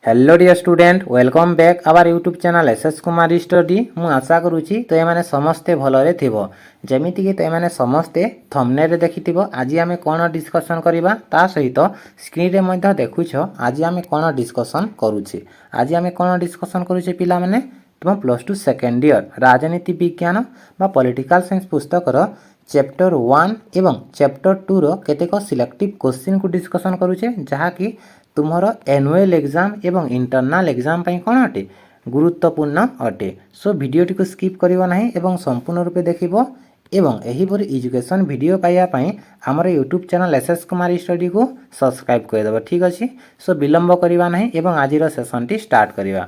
Hello dear student welcome back our YouTube channel SS Kumar study मु आशा करुँची तो ये समस्ते भलरे थिबो जेमिति कि तो ये समस्ते थंबनेल रे देखिथिबो। आज आमे कोन डिस्कशन करबा ता सहित स्क्रीन रे मध्ये देखुछ। आज आमे कोन डिस्कशन करूछे आज आमे कोन डिस्कशन करूछे पिला माने तुम +2 सेकेंड ईयर राजनीति विज्ञान बा पॉलिटिकल साइंस पुस्तक रो चैप्टर 1 एवं चैप्टर 2 रो केतेक सिलेक्टिव क्वेश्चन को डिस्कशन करूछे जहा कि तुमर एनुअल एग्जाम एवं इंटरनल एग्जाम पई कोन अटे गुरुत्वपूर्ण अटे। सो वीडियोटी को स्किप करिवो नाही एवं संपूर्ण रूपे देखिबो एवं एही परि एजुकेशन वीडियो पाइया पई हमर YouTube channel SS Kumar study को सब्सक्राइब कर देबो। ठीक अछि। सो विलंब करिवा नाही एवं आजिर सेशन टी स्टार्ट करिवा।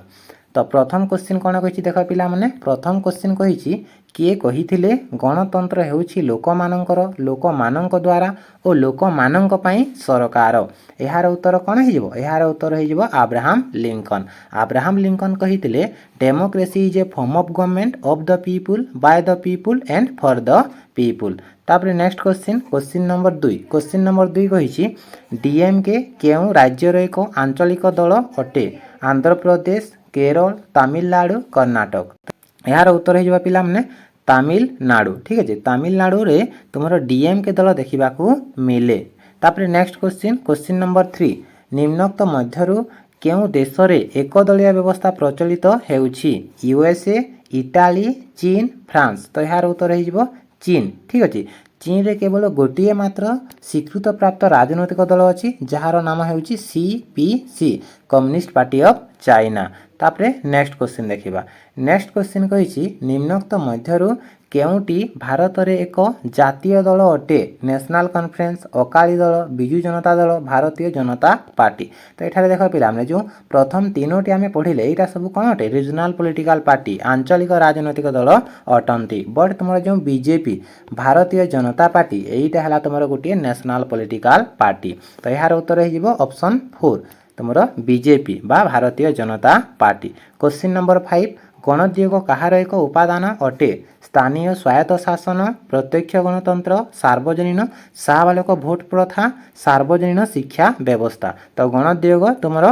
तो प्रथम क्वेश्चन कोन कहिछि देख पिला माने प्रथम क्वेश्चन कहिछि किए कहिथिले गणतंत्र हेउछि लोकमानंकर लोकमानंक द्वारा और लोकमानंक पई सरकार। एहार उत्तर कोन हे जिवो एहार उत्तर हे जिवो अब्राहम लिंकन। अब्राहम लिंकन कहिथिले democracy is a form of government of the people by the people and for the people. तापर next question number 2 question number 2 कहिछि डीएमके केउ राज्यर एक आंचलिक दल अटे आंध्र प्रदेश केरल तमिलनाडु कर्नाटक। यार उत्तर हो पिला माने तमिलनाडु। ठीक है तमिलनाडु रे तुमर डीएमके दल देखा मिले। तापर नेक्स्ट क्वेश्चन नंबर 3 निम्नोक्त मध्यरु केउ देश रे एक दलिया व्यवस्था प्रचलित हेउछि यूएसए इटाली चीन फ्रांस। तो यार उत्तर हो चीन। ठीक अच्छे चीन रे केवल गोटे मात्र स्वीकृत प्राप्त राजनैतिक दल अच्छी जार नाम हेउछि CPC communist party of China. तापरे नेक्स्ट क्वेश्चन देखिबा। नेक्स्ट क्वेश्चन कहिछि निम्नोक्त मध्यरु केउटी भारत रे एक जातीय दल अटे national conference Akali Dal Biju Janata Dal Bharatiya Janata party. तो एठारे देखो पिला हमने जो प्रथम तीनोटी आमे पढिले एटा सब कोन अटे रीजनल पॉलिटिकल पार्टी आंचलिक राजनैतिक दल अटंती। बट तुमर जो बीजेपी भारतीय जनता पार्टी एटा हला तुमर गोटे नेशनल पॉलिटिकल पार्टी। तो यार उत्तर हे जिवो ऑप्शन 4 तुमर बीजेपी बा Bharatiya Janata party. Question number 5 गणोद्योग कहार एक उपादान अटे स्थानीय स्वायत्त शासन प्रत्यक्ष गणतंत्र सार्वजनीन साबालक भोट प्रथा सार्वजनीन शिक्षा व्यवस्था। तो गणोद्योग तुमर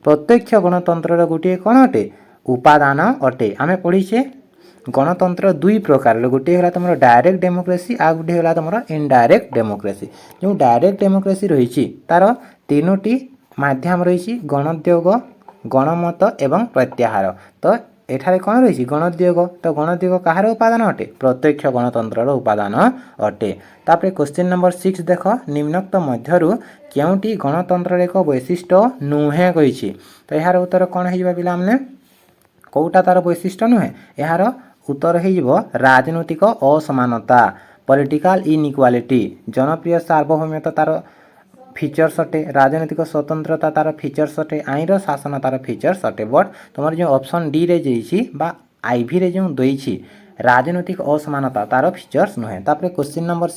प्रत्यक्ष गणतंत्र गोटे कौन अटे उपादान अटे। आमे पढ़ीचे गणतंत्र दुई प्रकार गोटे है तुम डायरेक्ट डेमोक्रेसी आ गोटे है तुम इनडायरेक्ट डेमोक्रेसी। जो डायरेक्ट डेमोक्रेसी रही तार तीनोटी माध्यम रही गणोद्योग गणमत एवं प्रत्याहार। तो एठारे कौन रही गणोद्योग। तो गणोद्योग कहार उपादान अटे प्रत्यक्ष गणतंत्र उपादान अटे। तापर क्वेश्चन नंबर 6 देख निम्नोक्त मध्यरु केउटी गणतंत्र एक वैशिष्ट्य नुहे कहिछि। तो यार उत्तर कौन हो पिला माने कोटा तार वैशिष्ट्य नुहे यार उत्तर हो राजनैतिक असमानता पॉलिटिकल इनइक्वालिटी जनप्रिय सार्वभौमत्व तार फीचर्स अटे राजनीतिक स्वतंत्रता तार फीचर्स अटे आईन शासन तार फीचर्स अटे। बट तुम जो ऑप्शन डी रे जेछि बा आईवी रे जो देछि राजनीतिक असमानता तार फीचर्स नुहे। तापर क्वेश्चन नंबर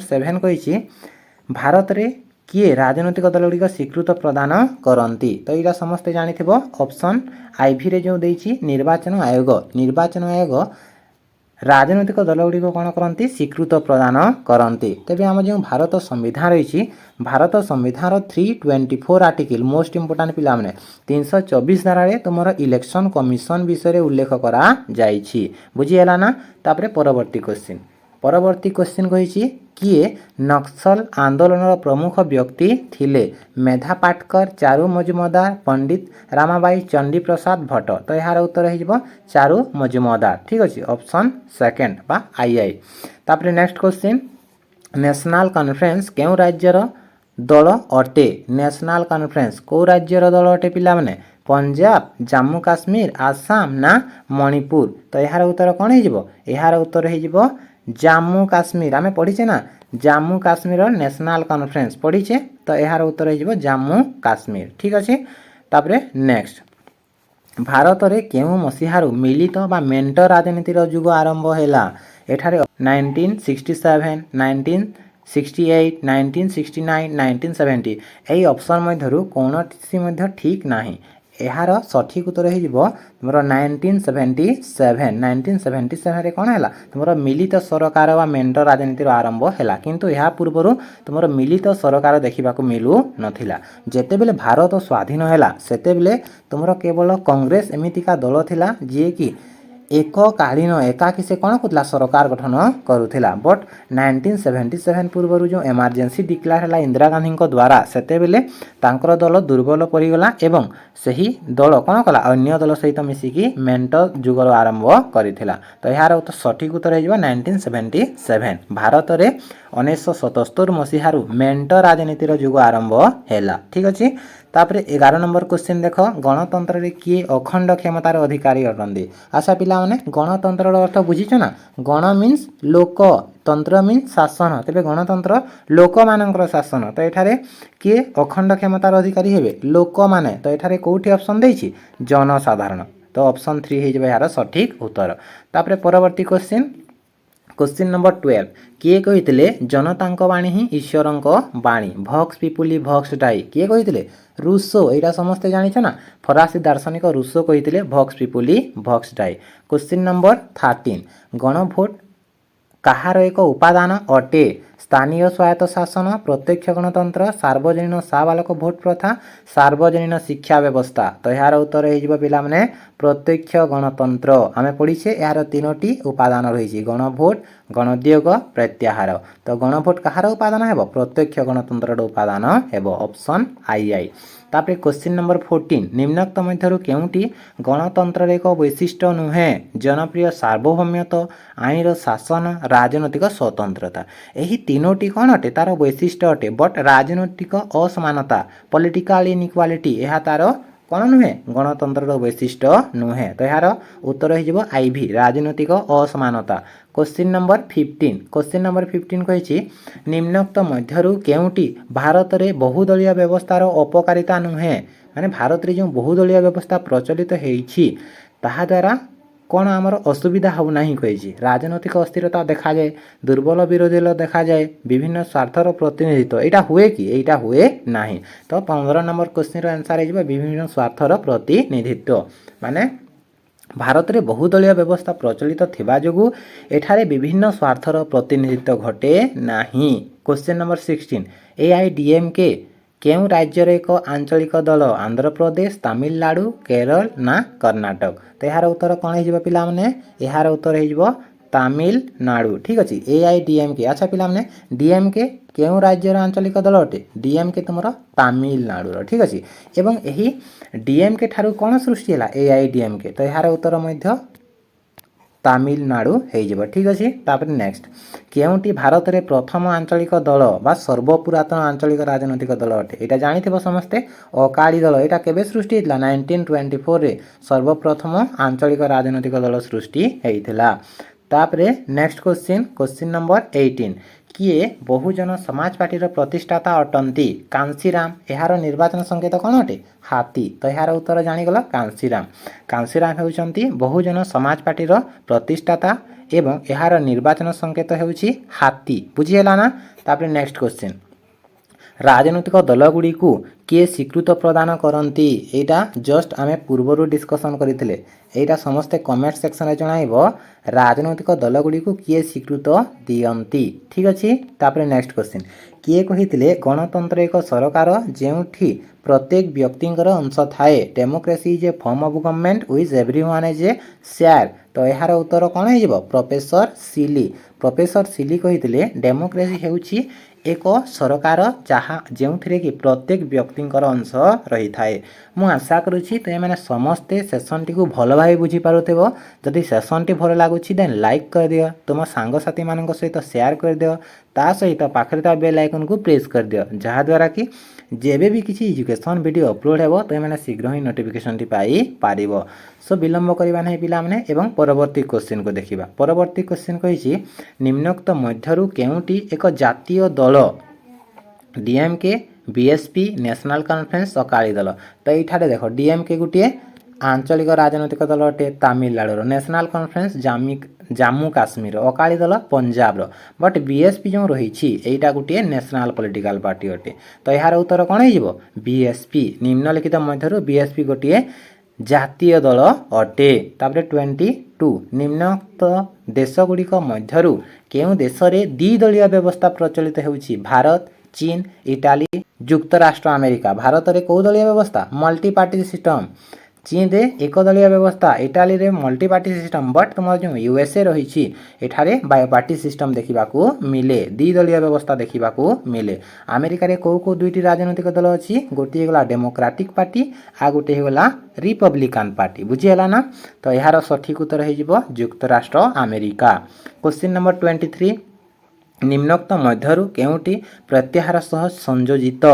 7 कहिछि भारत रे किए राजनीतिक दल गुड़िक स्वीकृत प्रदान करती। तो यहाँ समस्ते जानिथिबो ऑप्शन आईवी रे जो देछि निर्वाचन आयोग राजनैतिक दल गुड़िक कौन करती स्वीकृत प्रदान करती। तेज आम जो भारत संविधान रही भारत संविधान 324 आर्टिकल मोस्ट इंपोर्टाट पिला माने 324 धारा तुम इलेक्शन कमिशन विषय उल्लेख करा जाइछि बुझीगला ना। तापरे परवर्ती क्वेश्चन कही किए नक्सल आंदोलन प्रमुख व्यक्ति थिले मेधा पाटकर चारू मजुमदार पंडित रामाबाई चंडी प्रसाद भट्ट। तो यार उत्तर हो चारू मजुमदार। ठीक अच्छे ऑप्शन सेकेंड बा आई। तापर नेक्स्ट क्वेश्चन नेशनल कॉन्फ्रेंस क्यों राज्यर दल अटे नेशनल कॉन्फ्रेंस को राज्यर दल अटे पिला माने पंजाब जम्मू काश्मीर आसाम ना मणिपुर। तो यार उत्तर कौन हो यार उत्तर हो जम्मू काश्मीर। आमे पढ़ीचे ना जम्मू काश्मीर नेशनल कॉन्फ्रेंस पढ़ीचे। तो यार उत्तर हो जम्मू काश्मीर। ठीक अच्छे। तापरे नेक्स्ट भारत रे केउ मसीहारु मिलित बा मेंट राजनीतिर जुग आरंभ हैला एठारे 1967 1968 1969 1970 एई ऑप्शन मध्यरु कोनोसी मध्य ठीक नाही। यार सठिक उत्तर हो तुम 1977 1977 कौन है तुम मिलित सरकार व मेंट राजनीति आरंभ है किंतु यह पूर्व तुम मिलित सरकार देखा मिलू नाला जिते बेले भारत स्वाधीन है सेतेबेले तुम केवल कांग्रेस एमितिका दल थिला जी कि एककालीन एकाकी से कौन करुला सरकार गठन करुला बट 1977 पूर्व जो एमरजेंसी डिक्लेयर है इंदिरा गांधी द्वारा सेतेबेले तांकर दल दुर्बल पड़गला एवं सही दल कौन कला अन्य दल सहित मिसिकी मेंट जुगर आरंभ करथिला तो यार सठिक उत्तर हो 1977 भारत में 1977 मसीहारू मेंट राजनीतिर जुग आरंभ है ठीक अच्छे तापर 11 नंबर क्वेश्चन देख गणतंत्र रे किए अखंड क्षमतार अधिकारी अटंती आशा पिला माने गणतंत्र अर्थ बुझीच ना गण मीन्स लोक तंत्र मीन्स शासन तेरे गणतंत्र लोक मानकर शासन तो एठारे किए अखंड क्षमतार अधिकारी हेबे लोक माने तो एठारे कोठी ऑप्शन देछि जनसाधारण तो ऑप्शन 3 हे जबे यार सठिक उत्तर तापर परवर्ती क्वेश्चन नंबर 12 किए कहिथिले जनतांक वाणी ही ईश्वरंक वाणी भक्स पिपुली भक्स डाई किए कहिथिले रूसो एटा समस्ते जानिछ ना फरासी दार्शनिक रूसो कहिथिले भक्स पिपुली भक्स डाई क्वेश्चन नंबर 13 गण भोट कहार एक उपादान अटे स्थानीय स्वायत्त शासन प्रत्यक्ष गणतंत्र सार्वजनीन साबालक भोट प्रथा सार्वजनीन शिक्षा व्यवस्था तो यार उत्तर हो पिला माने प्रत्यक्ष गणतंत्र आम पढ़ीचे यार 3टी उपादान रही गणभोट गणोद्योग प्रत्याहार तो गणभोट कहार उपादान है प्रत्यक्ष गणतंत्र उपादान है ऑप्शन आई तापर क्वेश्चन नंबर 14 निम्नोक्त मध्यरु केउटी गणतंत्र एक वैशिष्ट्य नुहे जनप्रिय सार्वभौम्यता आईन शासन राजनैतिक स्वतंत्रता यही 3टी कौन अटे तार वैशिष्ट्य अटे बट राजनैतिक असमानता पॉलिटिकल इनइक्वालिटी यह तार कौन नुहे गणतंत्र वैशिष्ट्य नुहे तो यार उत्तर हो आईभी राजनैतिक असमानता क्वेश्चन नंबर 15 कही निम्नोक्त मध्यरु केउटी भारत में बहुदलीय व्यवस्थार अपकारिता नुहे माने भारत में जो बहुदलीय व्यवस्था प्रचलित होइछि ताहा द्वारा कौन आमर असुविधा हो ना कही राजनैतिक अस्थिरता देखा जाए दुर्बल विरोधी दल देखा जाए विभिन्न स्वार्थर प्रतिनिधित्व यहाँ हुए कि यहाँ हुए ना तो 15 नंबर क्वेश्चन आंसर हो विभिन्न स्वार्थर प्रतिनिधित्व माने भारत में बहुदलीय व्यवस्था प्रचलित थिबा जोगु एठारे विभिन्न स्वार्थर प्रतिनिधित्व घटे नाही क्वेश्चन नंबर 16 एआईडीएमके केउ राज्यर एक आंचलिक दल आंध्र प्रदेश तमिलनाडु केरल ना कर्नाटक तो यार उत्तर कौन हो पिला माने यार उत्तर हो तमिलनाडु ठीक अच्छे एआईडीएमके अच्छा पिला माने डीएमके केउ राज्यर आंचलिक दल अटे डीएमके तुमर तमिलनाडु ठीक अच्छे एवं यही डीएमके ठारू कौन सृष्टि है एआईडीएमके तो यार उत्तर मध्य तमिलनाडु हो ठीक अच्छे तापर नेक्स्ट केउटी भारत में प्रथम आंचलिक दल बा सर्वपुरातन आंचलिक राजनैतिक दल अटे यहाँ जानी समस्ते अकाली दल यहाँ केबे सृष्टि होता 1924 रे सर्वप्रथम आंचलिक राजनैतिक दल सृष्टि होता तापरे नेक्स्ट क्वेश्चन नंबर 18 किए बहुजन समाज पार्टी प्रतिष्ठाता अटंती कांसीराम यार निर्वाचन संकेत कौन अटे हाथी तो यार उत्तर जानीगल कांसीराम होउचंती बहुजन समाज पार्टी प्रतिष्ठाता एवं यार निर्वाचन संकेत होउची हाथी बुझीगला ना तापर नेक्स्ट क्वेश्चन राजनैतिक दलगुड़ी को किए स्वीकृत प्रदान करती यहाँ जस्ट आम पूर्वर डिस्कसन करते यहाँ समस्ते कमेंट सेक्शन में जणाइब राजनैतिक दलगुड़ी को किए स्वीकृत दियंती ठीक अच्छे तापर नेक्स्ट क्वेश्चन किए कही गणतंत्र एक सरकार जेउठी प्रत्येक व्यक्तिंकर अंश थाए democracy is a form of government which everyone is a share तो यार उत्तर कौन हो प्रोफेसर सिली कही डेमोक्रेसी होउची एक सरकार जहाँ जो कि प्रत्येक व्यक्तिंकर अंश रही थाए मु आशा करुच्ची तो ये समस्ते सेसन टी भल भाव बुझीपारुव जदि सेसन टी भल लगुच देन लाइक कर दियो तुम सांगसाथी मान सहित शेयर कर दियो ता सहित पाखे था बेल आइकन को प्रेस कर दियो जहाँद्वारा कि जेबे भी किसी एजुकेशन वीडियो अपलोड हो तो ये शीघ्र ही नोटिफिकेशन टी पाई पारिबो सो विलंब करबा नहीं पिला माने एवं परवर्ती क्वेश्चन को देखिबा परवर्ती क्वेश्चन कहिछि निम्नोक्त मध्यरु केउटी एक जातीय दल DMK BSP national conference Akali Dal तो ये देख डीएमके गोटे ଆଞ୍ଚଳିକ ରାଜନୈତିକ ଦଳ ଅଟେ ତାମିଲନାଡୁର। ନ୍ୟାସନାଲ କନଫରେନ୍ସ ଜାମ୍ମୁ କାଶ୍ମୀର। ଅକାଳୀ ଦଳ ପଞ୍ଜାବର। ବଟ୍ ବିଏସ୍ପି ଯେଉଁ ରହିଛି ଏଇଟା ଗୋଟିଏ ନ୍ୟାସନାଲ ପଲିଟିକାଲ ପାର୍ଟି ଅଟେ। ତ ଏହାର ଉତ୍ତର କ'ଣ ହେଇଯିବ? ବିଏସ୍ପି। ନିମ୍ନଲିଖିତ ମଧ୍ୟରୁ ବିଏସ୍ପି ଗୋଟିଏ ଜାତୀୟ ଦଳ ଅଟେ। ତାପରେ 22 ନିମ୍ନୋକ୍ତ ଦେଶଗୁଡ଼ିକ ମଧ୍ୟରୁ କେଉଁ ଦେଶରେ ଦ୍ୱିଦଳୀୟ ବ୍ୟବସ୍ଥା ପ୍ରଚଳିତ ହେଉଛି? ଭାରତ, ଚୀନ, ଇଟାଲୀ, ଯୁକ୍ତରାଷ୍ଟ୍ର ଆମେରିକା। ଭାରତରେ କେଉଁ ଦଳୀୟ ବ୍ୟବସ୍ଥା? Multi party system. ଚୀନରେ ଏକଦଳୀୟ ବ୍ୟବସ୍ଥା, ଇଟାଲୀରେ ମଲ୍ଟି ପାର୍ଟି ସିଷ୍ଟମ। ବଟ୍ ତୁମର ଯେଉଁ ୟୁଏସ୍ଏ ରହିଛି ଏଠାରେ ବାୟୋପାର୍ଟି ସିଷ୍ଟମ ଦେଖିବାକୁ ମିଳେ, ଦ୍ୱିଦଳୀୟ ବ୍ୟବସ୍ଥା ଦେଖିବାକୁ ମିଳେ। ଆମେରିକାରେ କେଉଁ କେଉଁ ଦୁଇଟି ରାଜନୈତିକ ଦଳ ଅଛି? ଗୋଟିଏ ହେଲା ଡେମୋକ୍ରାଟିକ୍ ପାର୍ଟି ଆଉ ଗୋଟିଏ ହେଲା ରିପବ୍ଲିକାନ ପାର୍ଟି। ବୁଝିହେଲା ନା? ତ ଏହାର ସଠିକ ଉତ୍ତର ହେଇଯିବ ଯୁକ୍ତରାଷ୍ଟ୍ର ଆମେରିକା। କ୍ୱେଶ୍ଚିନ୍ ନମ୍ବର 23 ନିମ୍ନୋକ୍ତ ମଧ୍ୟରୁ କେଉଁଟି ପ୍ରତ୍ୟାହାର ସହ ସଂଯୋଜିତ?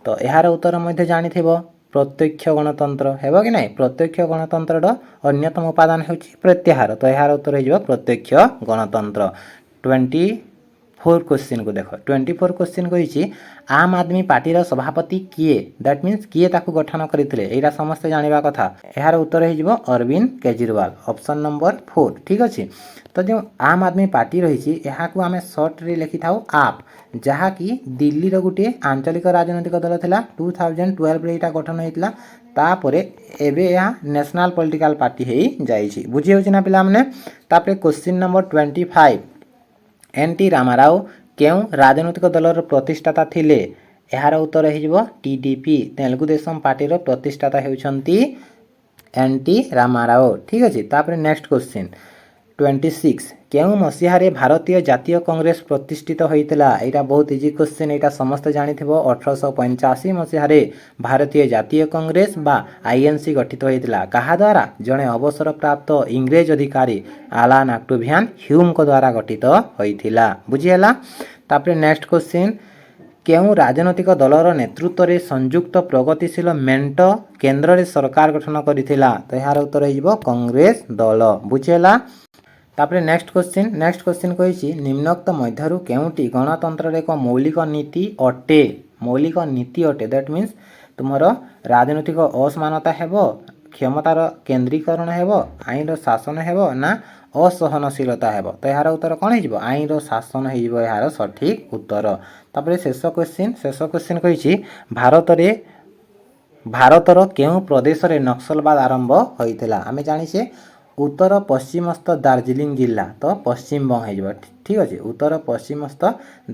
ତ ଏହାର ଉତ୍ତର ମଧ୍ୟ ଜାଣିଥିବ, ପ୍ରତ୍ୟକ୍ଷ ଗଣତନ୍ତ୍ର। ହେବ କି ନାହିଁ? ପ୍ରତ୍ୟକ୍ଷ ଗଣତନ୍ତ୍ରର ଅନ୍ୟତମ ଉପାଦାନ ହେଉଛି ପ୍ରତ୍ୟାହାର। ତ ଏହାର ଉତ୍ତର ହେଇଯିବ ପ୍ରତ୍ୟକ୍ଷ ଗଣତନ୍ତ୍ର। 24 କ୍ୱେଶ୍ଚିନ୍କୁ ଦେଖ। 24 କ୍ୱେଶ୍ଚିନ୍ କହିଛି ଆମ୍ ଆଦମୀ ପାର୍ଟିର ସଭାପତି କିଏ? ଦ୍ୟାଟ୍ ମିନ୍ସ କିଏ ତାକୁ ଗଠନ କରିଥିଲେ? ଏଇଟା ସମସ୍ତେ ଜାଣିବା କଥା। ଏହାର ଉତ୍ତର ହେଇଯିବ ଅରବିନ୍ଦ କେଜରିୱାଲ। ଅପସନ୍ ନମ୍ବର 4 ଠିକ୍ ଅଛି। ତ ଯେଉଁ ଆମ୍ ଆଦମୀ ପାର୍ଟି ରହିଛି ଏହାକୁ ଆମେ ସର୍ଟରେ ଲେଖିଥାଉ ଆପ୍, ଯାହାକି ଦିଲ୍ଲୀର ଗୋଟିଏ ଆଞ୍ଚଳିକ ରାଜନୈତିକ ଦଳ ଥିଲା। 2012ରେ ଏଇଟା ଗଠନ ହେଇଥିଲା। ତାପରେ ଏବେ ଏହା ନ୍ୟାସନାଲ ପଲିଟିକାଲ ପାର୍ଟି ହେଇଯାଇଛି। ବୁଝି ହେଉଛି ନା ପିଲାମାନେ? ତାପରେ କ୍ୱେଶ୍ଚିନ୍ ନମ୍ବର 25 ଏନ୍.ଟି. ରାମାରାଓ କେଉଁ ରାଜନୈତିକ ଦଳର ପ୍ରତିଷ୍ଠାତା ଥିଲେ? ଏହାର ଉତ୍ତର ହେଇଯିବ ଟିଡିପି। ତେଲୁଗୁ ଦେଶମ ପାର୍ଟିର ପ୍ରତିଷ୍ଠାତା ହେଉଛନ୍ତି ଏନ୍.ଟି. ରାମାରାଓ। ଠିକ୍ ଅଛି। ତାପରେ ନେକ୍ସଟ କ୍ୱେଶ୍ଚିନ୍ 26 କେଉଁ ମସିହାରେ ଭାରତୀୟ ଜାତୀୟ କଂଗ୍ରେସ ପ୍ରତିଷ୍ଠିତ ହୋଇଥିଲା? ଏଇଟା ବହୁତ ଇଜି କ୍ୱେଶ୍ଚିନ୍, ଏଇଟା ସମସ୍ତେ ଜାଣିଥିବ। 1885 ମସିହାରେ ଭାରତୀୟ ଜାତୀୟ କଂଗ୍ରେସ ବା ଆଇଏନ୍ସି ଗଠିତ ହୋଇଥିଲା। କାହା ଦ୍ୱାରା? ଜଣେ ଅବସରପ୍ରାପ୍ତ ଇଂରେଜ ଅଧିକାରୀ ଆଲାନ୍ ଅକ୍ଟାଭିଆନ୍ ହ୍ୟୁମଙ୍କ ଦ୍ୱାରା ଗଠିତ ହୋଇଥିଲା। ବୁଝିହେଲା? ତାପରେ ନେକ୍ସଟ କ୍ୱେଶ୍ଚିନ୍ କେଉଁ ରାଜନୈତିକ ଦଳର ନେତୃତ୍ୱରେ ସଂଯୁକ୍ତ ପ୍ରଗତିଶୀଳ ମେଣ୍ଟ କେନ୍ଦ୍ରରେ ସରକାର ଗଠନ କରିଥିଲା? ତ ଏହାର ଉତ୍ତର ହେଇଯିବ କଂଗ୍ରେସ ଦଳ। ବୁଝିହେଲା? ତାପରେ ନେକ୍ସଟ କ୍ୱେଶ୍ଚିନ୍ କହିଛି ନିମ୍ନୋକ୍ତ ମଧ୍ୟରୁ କେଉଁଟି ଗଣତନ୍ତ୍ରର ଏକ ମୌଳିକ ନୀତି ଅଟେ? ମୌଳିକ ନୀତି ଅଟେ। ଦ୍ୟାଟ୍ ମିନ୍ସ ତୁମର ରାଜନୈତିକ ଅସମାନତା ହେବ, କ୍ଷମତାର କେନ୍ଦ୍ରୀକରଣ ହେବ, ଆଇନର ଶାସନ ହେବ ନା ଅସହନଶୀଳତା ହେବ? ତ ଏହାର ଉତ୍ତର କ'ଣ ହେଇଯିବ? ଆଇନର ଶାସନ ହେଇଯିବ ଏହାର ସଠିକ ଉତ୍ତର। ତାପରେ ଶେଷ କ୍ୱେଶ୍ଚିନ୍ କହିଛି ଭାରତର କେଉଁ ପ୍ରଦେଶରେ ନକ୍ସଲବାଦ ଆରମ୍ଭ ହୋଇଥିଲା? ଆମେ ଜାଣିଛେ ଉତ୍ତର ପଶ୍ଚିମସ୍ଥ ଦାର୍ଜିଲିଂ ଜିଲ୍ଲା, ତ ପଶ୍ଚିମବଙ୍ଗ ହେଇଯିବ। ଠିକ୍ ଅଛି। ଉତ୍ତର ପଶ୍ଚିମସ୍ଥ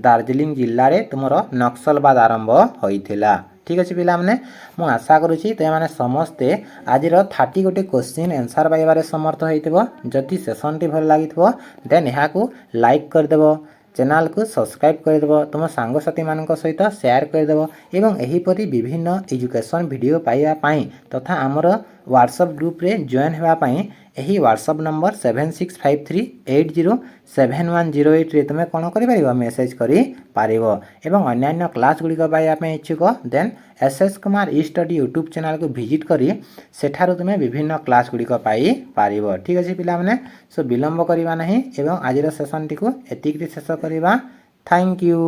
ଦାର୍ଜିଲିଂ ଜିଲ୍ଲାରେ ତୁମର ନକ୍ସଲବାଦ ଆରମ୍ଭ ହୋଇଥିଲା। ଠିକ୍ ଅଛି ପିଲାମାନେ, ମୁଁ ଆଶା କରୁଛି ତୁମେମାନେ ସମସ୍ତେ ଆଜିର 30 ଗୋଟି କ୍ୱେଶ୍ଚିନ୍ ଆନ୍ସର୍ ପାଇବାରେ ସମର୍ଥ ହୋଇଥିବ। ଯଦି ସେସନ୍ଟି ଭଲ ଲାଗିଥିବ ଦେନ୍ ଏହାକୁ ଲାଇକ୍ କରିଦେବ, ଚ୍ୟାନେଲକୁ ସବସ୍କ୍ରାଇବ୍ କରିଦେବ, ତୁମ ସାଙ୍ଗସାଥିମାନଙ୍କ ସହିତ ସେୟାର କରିଦେବ ଏବଂ ଏହିପରି ବିଭିନ୍ନ ଏଜୁକେସନ୍ ଭିଡ଼ିଓ ପାଇବା ପାଇଁ ତଥା ଆମର ହ୍ୱାଟ୍ସଆପ୍ ଗ୍ରୁପ୍ରେ ଜଏନ୍ ହେବା ପାଇଁ ଏହି ହ୍ୱାଟ୍ସଆପ୍ ନମ୍ବର 7653807108ରେ ତୁମେ କ'ଣ କରିପାରିବ? ମେସେଜ୍ କରିପାରିବ। ଏବଂ ଅନ୍ୟାନ୍ୟ କ୍ଲାସ୍ ଗୁଡ଼ିକ ପାଇବା ପାଇଁ ଇଚ୍ଛୁକ ଦେନ୍ ଏସ୍ କୁମାର ଷ୍ଟଡି ୟୁଟ୍ୟୁବ୍ ଚ୍ୟାନେଲକୁ ଭିଜିଟ୍ କରି ସେଠାରୁ ତୁମେ ବିଭିନ୍ନ କ୍ଲାସ୍ ଗୁଡ଼ିକ ପାଇପାରିବ। ଠିକ୍ ଅଛି ପିଲାମାନେ, ସୋ ବିଳମ୍ବ କରିବା ନାହିଁ ଏବଂ ଆଜିର ସେସନ୍ଟିକୁ ଏତିକିରେ ଶେଷ କରିବା। Thank you.